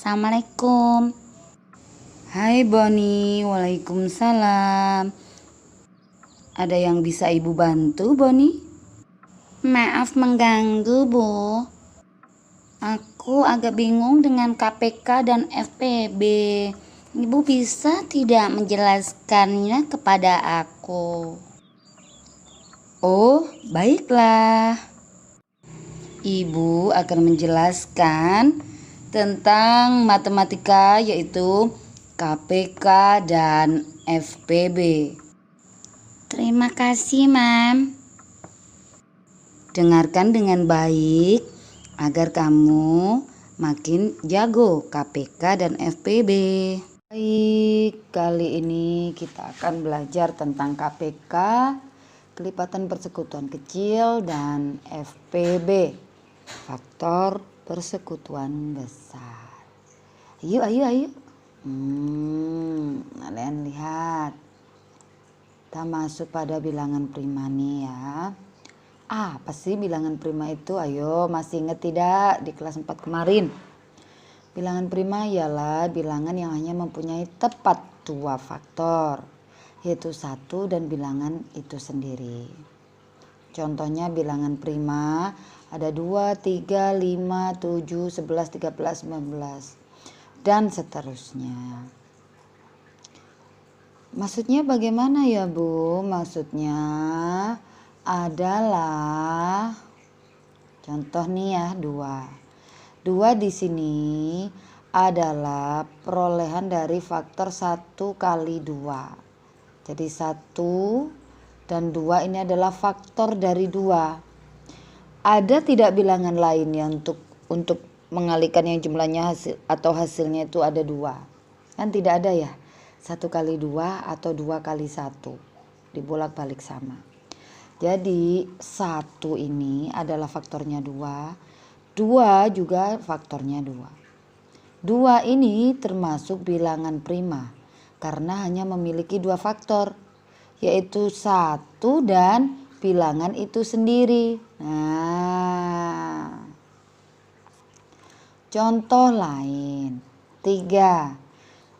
Assalamualaikum. Hai Boni, waalaikumsalam. Ada yang bisa ibu bantu, Boni? Maaf mengganggu, Bu. Aku agak bingung dengan KPK dan FPB. Ibu bisa tidak menjelaskannya kepada aku? Oh, baiklah. Ibu akan menjelaskan tentang matematika, yaitu KPK dan FPB. Terima kasih, Mam. Dengarkan dengan baik agar kamu makin jago KPK dan FPB. Baik, kali ini kita akan belajar tentang KPK, kelipatan persekutuan kecil, dan FPB, faktor persekutuan besar. Ayo. Kalian lihat. Kita masuk pada bilangan prima nih ya. Apa sih bilangan prima itu? Ayo, masih ingat tidak di kelas 4 kemarin? Bilangan prima ialah bilangan yang hanya mempunyai tepat dua faktor, yaitu 1 dan bilangan itu sendiri. Contohnya bilangan prima ada 2, 3, 5, 7, 11, 13, 19, dan seterusnya. Maksudnya bagaimana ya Bu? Maksudnya adalah contoh nih ya, 2 di sini adalah perolehan dari faktor 1 kali 2. Jadi 1 dan 2 ini adalah faktor dari 2. Ada tidak bilangan lain yang untuk mengalikan yang jumlahnya atau hasilnya itu ada 2? Kan tidak ada ya. 1 kali 2 atau 2 kali 1 dibolak-balik sama. Jadi 1 ini adalah faktornya 2 juga faktornya 2 ini termasuk bilangan prima karena hanya memiliki 2 faktor, yaitu 1 dan bilangan itu sendiri. Nah, contoh lain, 3.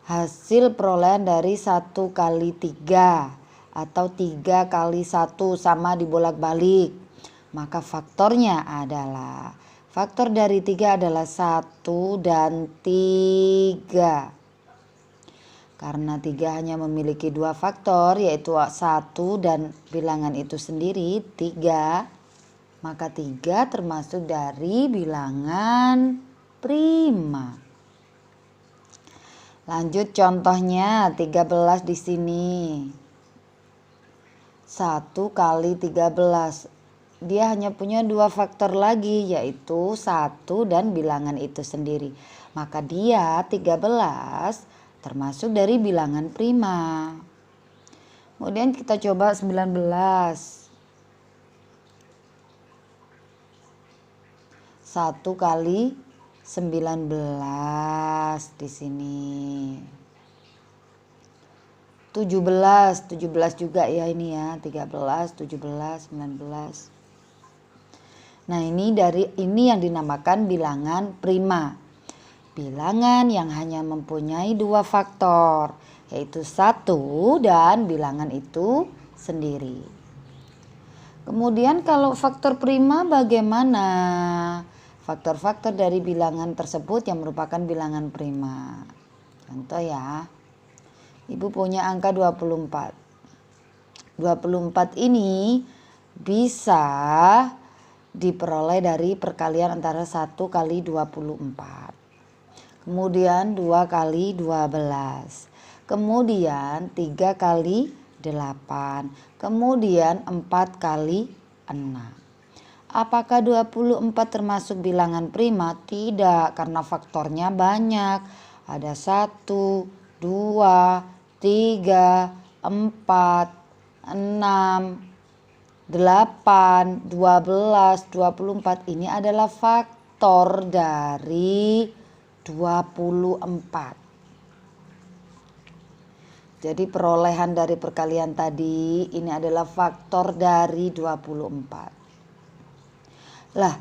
Hasil perolehan dari 1 kali 3 atau 3 kali 1 sama dibolak-balik. Maka faktornya adalah, faktor dari 3 adalah 1 dan 3. Karena 3 hanya memiliki 2 faktor, yaitu 1 dan bilangan itu sendiri 3, maka 3 termasuk dari bilangan prima. Lanjut contohnya 13 di sini. 1 kali 13. Dia hanya punya 2 faktor lagi, yaitu 1 dan bilangan itu sendiri. Maka dia 13 termasuk dari bilangan prima. Kemudian kita coba 19. 1 kali 19 di sini. 17 juga ya ini ya, 13, 17, 19. Nah, ini yang dinamakan bilangan prima. Bilangan yang hanya mempunyai 2 faktor, yaitu 1 dan bilangan itu sendiri. Kemudian kalau faktor prima bagaimana? Faktor-faktor dari bilangan tersebut yang merupakan bilangan prima. Contoh ya, Ibu punya angka 24. 24 ini bisa diperoleh dari perkalian antara 1 kali 24. Kemudian 2 kali 12. Kemudian 3 kali 8. Kemudian 4 kali 6. Apakah 24 termasuk bilangan prima? Tidak, karena faktornya banyak. Ada 1, 2, 3, 4, 6, 8, 12, 24. Ini adalah faktor dari 24. Jadi perolehan dari perkalian tadi ini adalah faktor dari 24. Lah,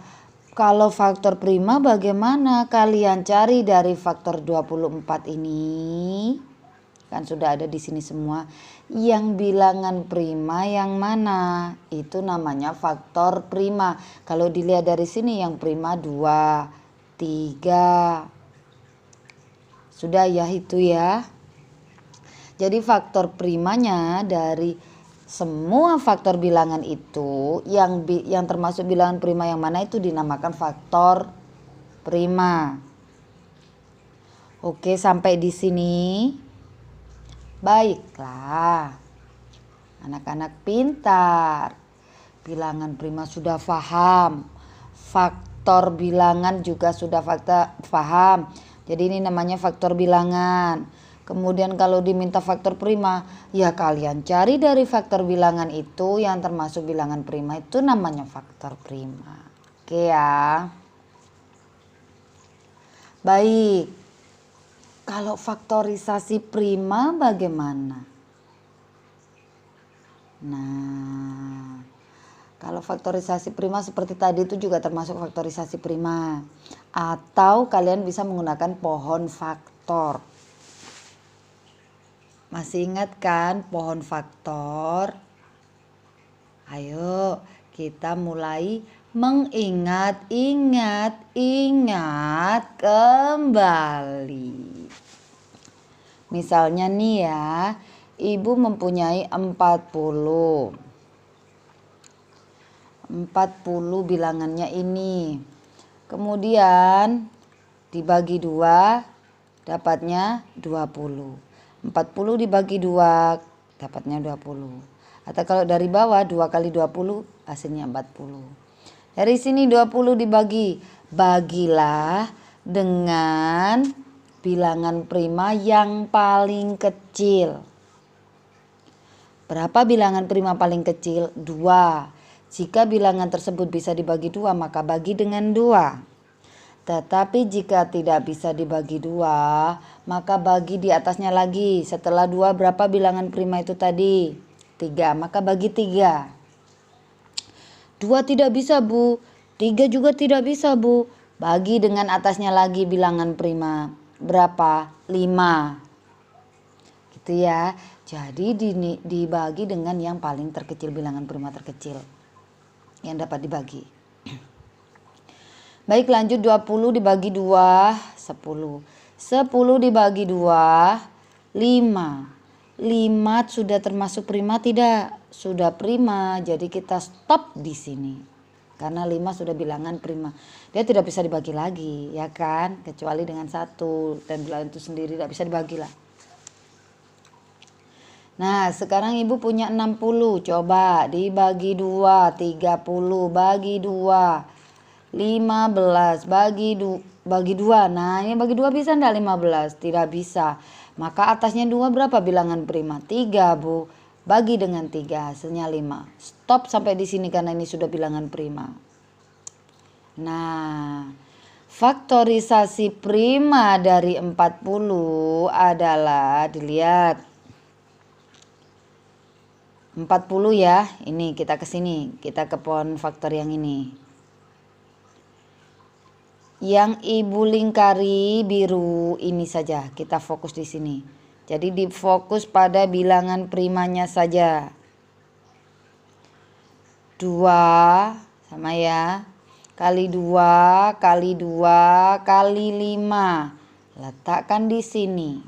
Kalau faktor prima bagaimana? Kalian cari dari faktor 24 ini. Kan sudah ada di sini semua. Yang bilangan prima yang mana? Itu namanya faktor prima. Kalau dilihat dari sini yang prima 2, 3. Sudah ya itu ya. Jadi faktor primanya dari semua faktor bilangan itu yang termasuk bilangan prima yang mana itu dinamakan faktor prima. Oke, sampai di sini. Baiklah. Anak-anak pintar. Bilangan prima sudah paham. Faktor bilangan juga sudah paham. Jadi ini namanya faktor bilangan. Kemudian kalau diminta faktor prima, ya kalian cari dari faktor bilangan itu yang termasuk bilangan prima itu namanya faktor prima. Oke ya. Baik. Kalau faktorisasi prima bagaimana? Nah, kalau faktorisasi prima seperti tadi itu juga termasuk faktorisasi prima. Atau kalian bisa menggunakan pohon faktor. Masih ingat kan pohon faktor? Ayo kita mulai ingat kembali. Misalnya nih ya, ibu mempunyai 40 bilangannya ini. Kemudian dibagi 2 dapatnya 20. 40 dibagi 2 dapatnya 20. Atau kalau dari bawah 2 kali 20 hasilnya 40. Dari sini 20 dibagi. Bagilah dengan bilangan prima yang paling kecil. Berapa bilangan prima paling kecil? 2. Jika bilangan tersebut bisa dibagi 2 maka bagi dengan 2. Tetapi jika tidak bisa dibagi 2, maka bagi di atasnya lagi. Setelah 2 berapa bilangan prima itu tadi? 3, maka bagi 3. 2 tidak bisa Bu, 3 juga tidak bisa Bu. Bagi dengan atasnya lagi bilangan prima. Berapa? 5. Gitu ya. Jadi dibagi dengan yang paling terkecil, bilangan prima terkecil yang dapat dibagi. Baik, lanjut 20 dibagi 2, 10. 10 dibagi 2, 5. 5 sudah termasuk prima tidak? Sudah prima, jadi kita stop di sini. Karena 5 sudah bilangan prima. Dia tidak bisa dibagi lagi, ya kan? Kecuali dengan 1 dan bilangan itu sendiri tidak bisa dibagi lah. Nah, sekarang ibu punya 60. Coba dibagi 2, 30 bagi 2. 15 bagi 2. Nah, ini bagi 2 bisa enggak 15? Tidak bisa. Maka atasnya 2 berapa bilangan prima? 3, Bu. Bagi dengan 3 hasilnya 5. Stop sampai di sini karena ini sudah bilangan prima. Nah, faktorisasi prima dari 40 adalah dilihat 40 ya. Ini kita ke sini, kita ke pohon faktor yang ini. Yang ibu lingkari biru ini saja, kita fokus di sini. Jadi difokus pada bilangan primanya saja. 2 sama ya. Kali 2 kali 2 kali 5. Letakkan di sini.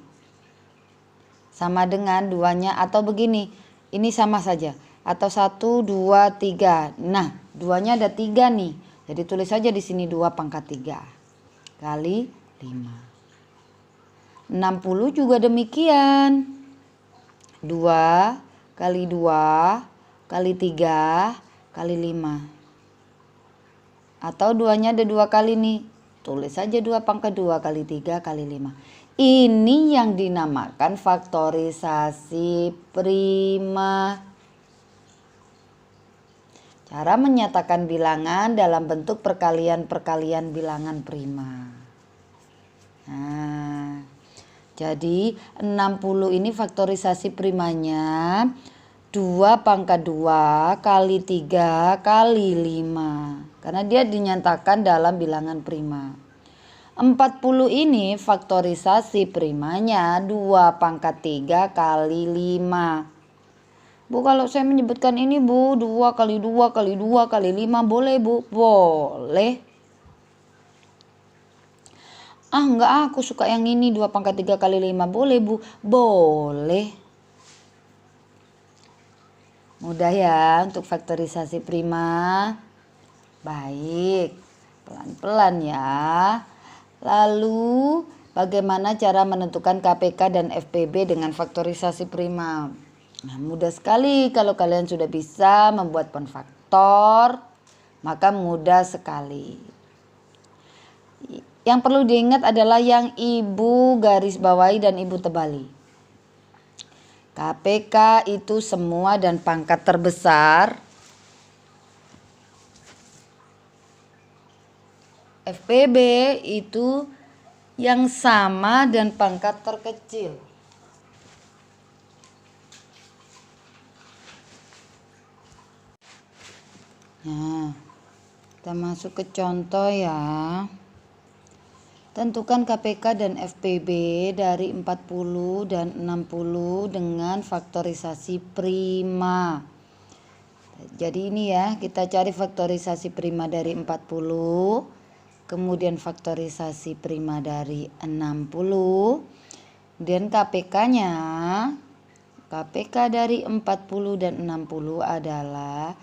Sama dengan 2-nya atau begini. Ini sama saja. Atau 1, 2, 3. Nah, 2-nya ada 3 nih. Jadi tulis saja di sini 2 pangkat 3 kali 5. 60 juga demikian. 2 kali 2 kali 3 kali 5. Atau 2-nya ada 2 kali nih. Tulis saja 2 pangkat 2 kali 3 kali 5. Ini yang dinamakan faktorisasi prima. Cara menyatakan bilangan dalam bentuk perkalian-perkalian bilangan prima. Nah, jadi 60 ini faktorisasi primanya 2 pangkat 2 kali 3 kali 5. Karena dia dinyatakan dalam bilangan prima. 40 ini faktorisasi primanya 2 pangkat 3 kali 5. Bu, kalau saya menyebutkan ini Bu, 2 kali 2 kali 2 kali 5 boleh Bu? Boleh. Enggak, aku suka yang ini 2 pangkat 3 kali 5. Boleh Bu? Boleh. Mudah ya untuk faktorisasi prima. Baik, pelan-pelan ya. Lalu bagaimana cara menentukan KPK dan FPB dengan faktorisasi prima? Nah, mudah sekali kalau kalian sudah bisa membuat pohon faktor, maka mudah sekali. Yang perlu diingat adalah yang ibu garis bawahi dan ibu tebali. KPK itu semua dan pangkat terbesar. FPB itu yang sama dan pangkat terkecil. Nah, kita masuk ke contoh ya. Tentukan KPK dan FPB dari 40 dan 60 dengan faktorisasi prima. Jadi ini ya, kita cari faktorisasi prima dari 40, kemudian faktorisasi prima dari 60, dan KPK-nya, KPK dari 40 dan 60 adalah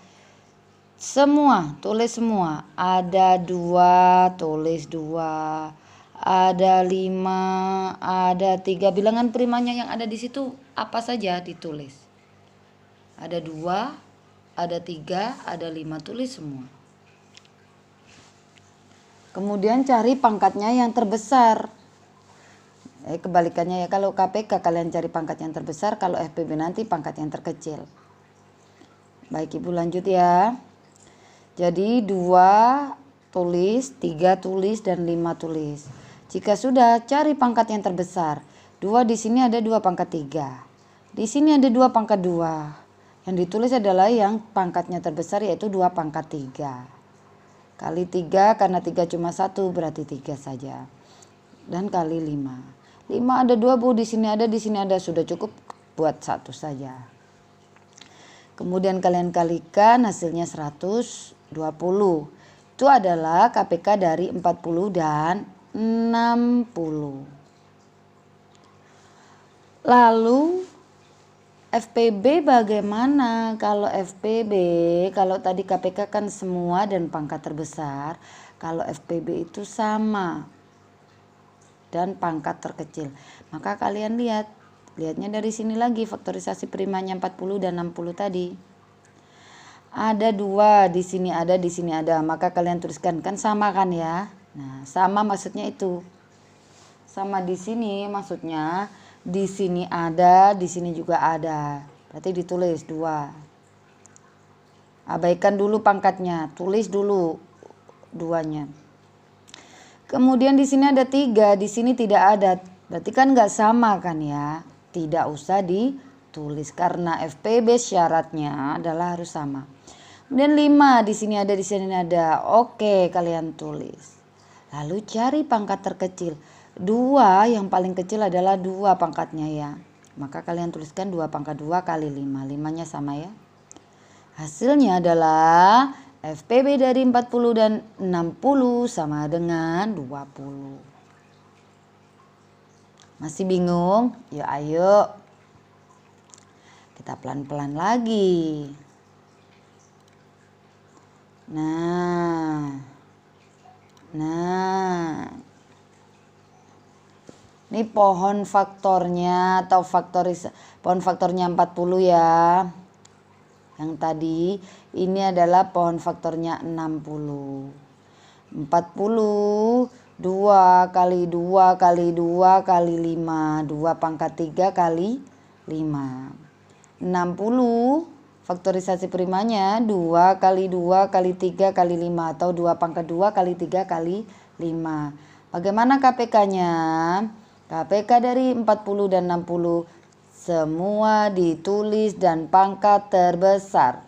semua, tulis semua. Ada 2, tulis 2. Ada 5, ada 3. Bilangan primanya yang ada di situ apa saja ditulis. Ada 2, ada 3, ada 5, tulis semua. Kemudian cari pangkatnya yang terbesar. Kebalikannya ya, kalau KPK kalian cari pangkat yang terbesar, kalau FPB nanti pangkat yang terkecil. Baik Ibu, lanjut ya. Jadi 2 tulis, 3 tulis, dan 5 tulis. Jika sudah, cari pangkat yang terbesar. 2 di sini ada 2 pangkat 3. Di sini ada 2 pangkat 2. Yang ditulis adalah yang pangkatnya terbesar, yaitu 2 pangkat 3. Kali 3, karena 3 cuma 1 berarti 3 saja. Dan kali 5. 5 ada 2 Bu, di sini ada, sudah cukup buat 1 saja. Kemudian kalian kalikan, hasilnya 120. Itu adalah KPK dari 40 dan 60. Lalu FPB bagaimana? Kalau FPB, kalau tadi KPK kan semua dan pangkat terbesar, kalau FPB itu sama dan pangkat terkecil. Maka kalian lihatnya dari sini lagi, faktorisasi primanya 40 dan 60 tadi. Ada 2, di sini ada, maka kalian tuliskan, kan sama kan ya. Nah, sama maksudnya itu. Sama di sini maksudnya di sini ada, di sini juga ada. Berarti ditulis 2. Abaikan dulu pangkatnya, tulis dulu 2-nya. Kemudian di sini ada 3, di sini tidak ada. Berarti kan nggak sama kan ya. Tidak usah ditulis karena FPB syaratnya adalah harus sama. Kemudian 5, di sini ada, di sini ada. Oke, kalian tulis. Lalu cari pangkat terkecil. 2 yang paling kecil adalah 2 pangkatnya ya. Maka kalian tuliskan 2 pangkat 2 kali 5. 5-nya sama ya. Hasilnya adalah FPB dari 40 dan 60 sama dengan 20. Masih bingung? Ya ayo. Kita pelan-pelan lagi. Nah. Ini pohon faktornya atau pohon faktornya 40 ya. Yang tadi ini adalah pohon faktornya 60. 40 2 kali 2 kali 2 kali 5. 2 pangkat 3 kali 5. 60 faktorisasi primanya 2 kali 2 kali 3 kali 5 atau 2 pangkat 2 kali 3 kali 5. Bagaimana KPK-nya? KPK dari 40 dan 60 semua ditulis dan pangkat terbesar.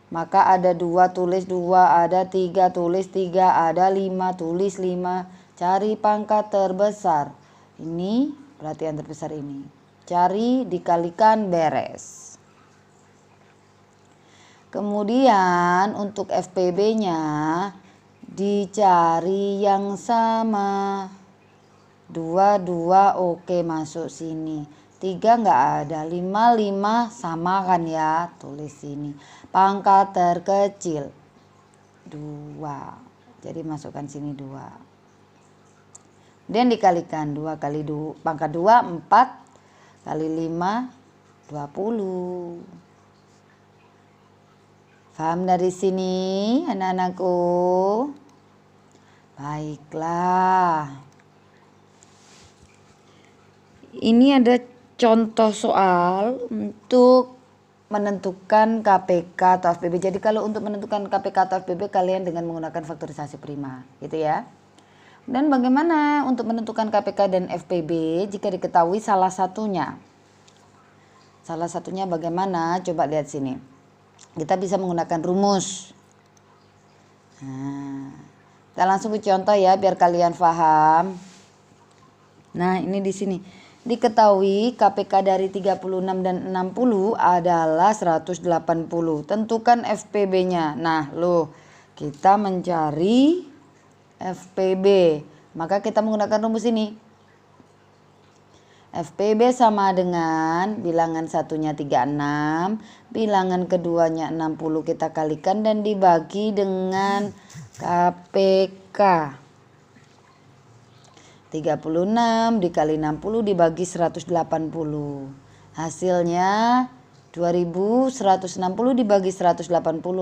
Maka ada 2 tulis 2, ada 3 tulis 3, ada 5 tulis 5. Cari pangkat terbesar. Ini berarti yang terbesar ini. Cari, dikalikan, beres. Kemudian untuk FPB-nya dicari yang sama. 2, 2 oke masuk sini. 3 enggak ada. 5, 5 sama kan ya. Tulis sini. Pangkat terkecil 2. Jadi masukkan sini 2. Dan dikalikan 2 kali 2. Pangkat 2 4 kali 5 20. Paham dari sini anak-anakku? Baiklah. Ini ada contoh soal untuk menentukan KPK atau FPB. Jadi kalau untuk menentukan KPK atau FPB kalian dengan menggunakan faktorisasi prima, gitu ya. Dan bagaimana untuk menentukan KPK dan FPB jika diketahui salah satunya? Salah satunya bagaimana? Coba lihat sini. Kita bisa menggunakan rumus. Nah, kita langsung ke contoh ya biar kalian paham. Nah, ini di sini. Diketahui KPK dari 36 dan 60 adalah 180. Tentukan FPB-nya. Nah, kita mencari FPB. Maka kita menggunakan rumus ini. FPB sama dengan bilangan satunya 36, bilangan keduanya 60 kita kalikan dan dibagi dengan KPK. 36 dikali 60 dibagi 180. Hasilnya 2160 dibagi 180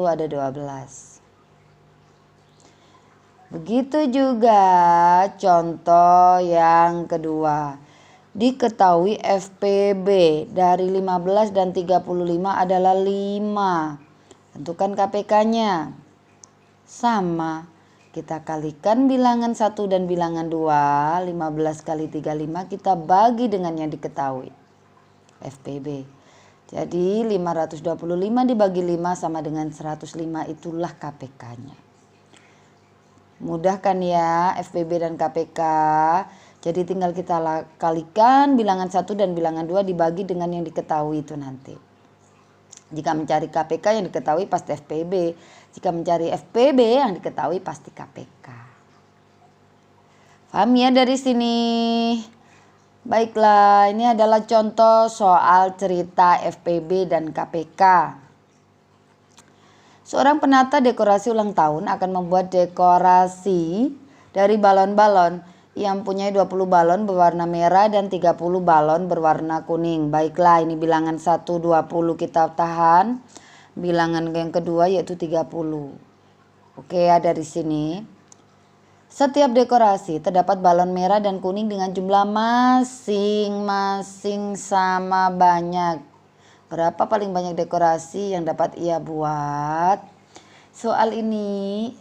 ada 12. Begitu juga contoh yang kedua. Diketahui FPB dari 15 dan 35 adalah 5. Tentukan KPK-nya. Sama. Kita kalikan bilangan 1 dan bilangan 2, 15 kali 35 kita bagi dengan yang diketahui. FPB. Jadi 525 dibagi 5 sama dengan 105, itulah KPK-nya. Mudah kan ya FPB dan KPK. Jadi tinggal kita kalikan bilangan 1 dan bilangan 2 dibagi dengan yang diketahui itu nanti. Jika mencari KPK yang diketahui pasti FPB. Jika mencari FPB yang diketahui pasti KPK. Paham ya dari sini? Baiklah, ini adalah contoh soal cerita FPB dan KPK. Seorang penata dekorasi ulang tahun akan membuat dekorasi dari balon-balon yang punya 20 balon berwarna merah dan 30 balon berwarna kuning. Baiklah, ini bilangan 1 20 kita tahan. Bilangan yang kedua yaitu 30. Oke ya dari sini. Setiap dekorasi terdapat balon merah dan kuning dengan jumlah masing-masing sama banyak. Berapa paling banyak dekorasi yang dapat ia buat? Soal ini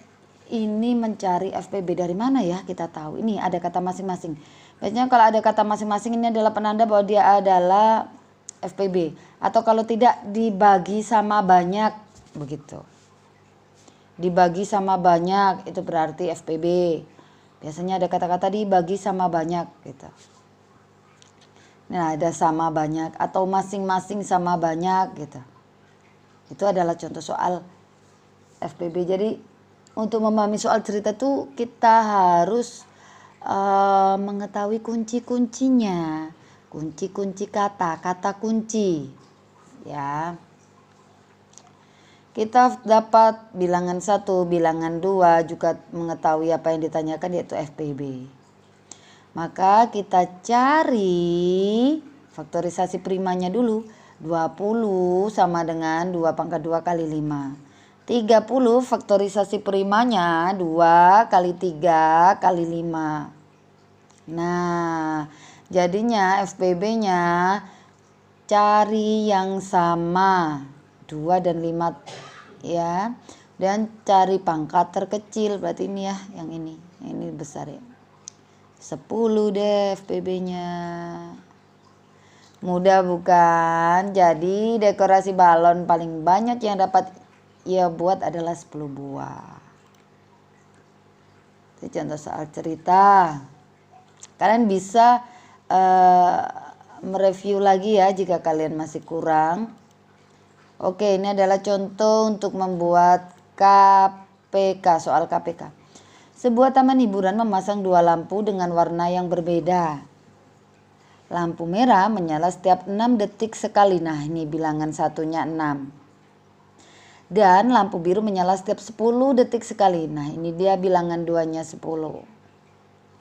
mencari FPB dari mana ya kita tahu. Ini ada kata masing-masing. Biasanya kalau ada kata masing-masing ini adalah penanda bahwa dia adalah FPB. Atau kalau tidak dibagi sama banyak begitu. Dibagi sama banyak itu berarti FPB. Biasanya ada kata-kata dibagi sama banyak gitu. Nah, ada sama banyak atau masing-masing sama banyak gitu. Itu adalah contoh soal FPB. Jadi untuk memahami soal cerita tuh kita harus mengetahui kunci-kuncinya. Kunci-kunci kata kunci. Ya. Kita dapat bilangan 1, bilangan 2 juga mengetahui apa yang ditanyakan yaitu FPB. Maka kita cari faktorisasi primanya dulu. 20 sama dengan 2 pangkat 2 kali 5. 30 faktorisasi primanya 2 kali 3 kali 5. Nah, jadinya FPB-nya cari yang sama 2 dan 5 ya, dan cari pangkat terkecil berarti ini ya, yang ini besar ya, 10 deh FPB-nya. Mudah bukan? Jadi dekorasi balon paling banyak yang dapat ia buat adalah 10 buah. Itu contoh soal cerita. Kalian bisa mereview lagi ya jika kalian masih kurang. Oke, ini adalah contoh untuk membuat KPK, soal KPK. Sebuah taman hiburan memasang 2 lampu dengan warna yang berbeda. Lampu merah menyala setiap 6 detik sekali. Nah, ini bilangan satunya 6. Dan lampu biru menyala setiap 10 detik sekali. Nah, ini dia bilangan 2-nya 10.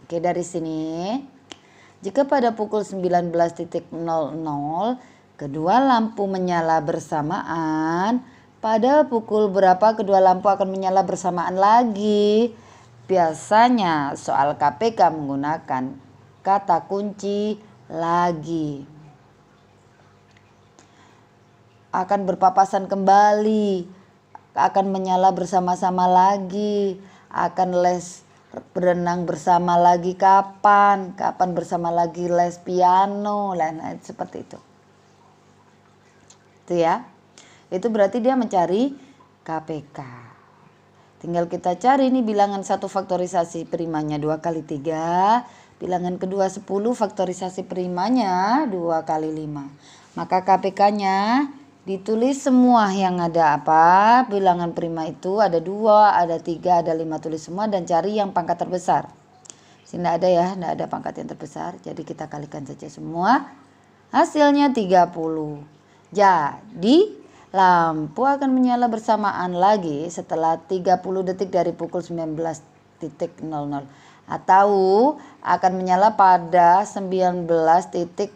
Oke, dari sini jika pada pukul 19.00 kedua lampu menyala bersamaan, pada pukul berapa kedua lampu akan menyala bersamaan lagi? Biasanya soal KPK menggunakan kata kunci lagi. Akan berpapasan kembali, akan menyala bersama-sama lagi, akan les berenang bersama lagi kapan bersama lagi les piano, lain-lain seperti itu. Itu ya. Itu berarti dia mencari KPK. Tinggal kita cari nih bilangan 1 faktorisasi primanya 2 kali 3. Bilangan kedua 10 faktorisasi primanya 2 kali 5. Maka KPK-nya ditulis semua yang ada apa? Bilangan prima itu ada 2, ada 3, ada 5, tulis semua dan cari yang pangkat terbesar. Sini tidak ada ya, tidak ada pangkat yang terbesar. Jadi kita kalikan saja semua. Hasilnya 30. Jadi lampu akan menyala bersamaan lagi setelah 30 detik dari pukul 19.00. Atau akan menyala pada 19.30.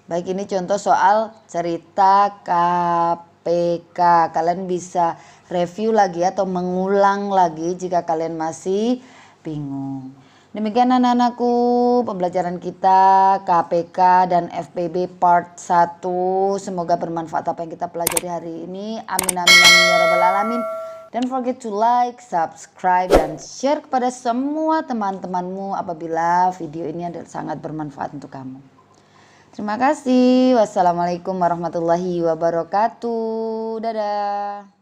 Baik, ini contoh soal cerita KPK. Kalian bisa review lagi atau mengulang lagi jika kalian masih bingung. Demikian anak-anakku pembelajaran kita KPK dan FPB part 1. Semoga bermanfaat apa yang kita pelajari hari ini. Amin amin amin ya rabbal alamin. Don't forget to like, subscribe, dan share kepada semua teman-temanmu apabila video ini adalah sangat bermanfaat untuk kamu. Terima kasih. Wassalamualaikum warahmatullahi wabarakatuh. Dadah.